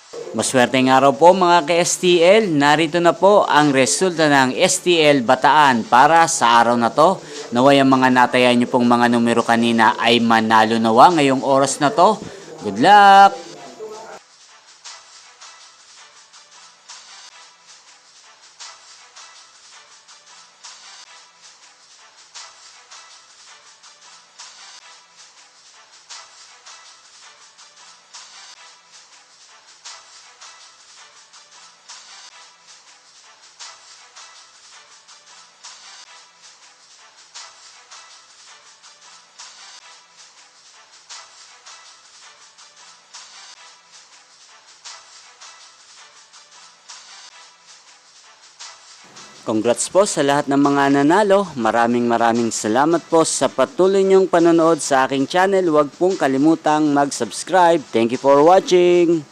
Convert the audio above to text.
Maswerteng araw po mga ka-STL. Narito na po ang resulta ng STL Bataan para sa araw na to. Naway ang mga natayan nyo pong mga numero kanina ay manalo nawa ngayong oras na to. Good luck! Congrats po sa lahat ng mga nanalo. Maraming salamat po sa patuloy niyong panonood sa aking channel. Huwag pong kalimutang mag-subscribe. Thank you for watching.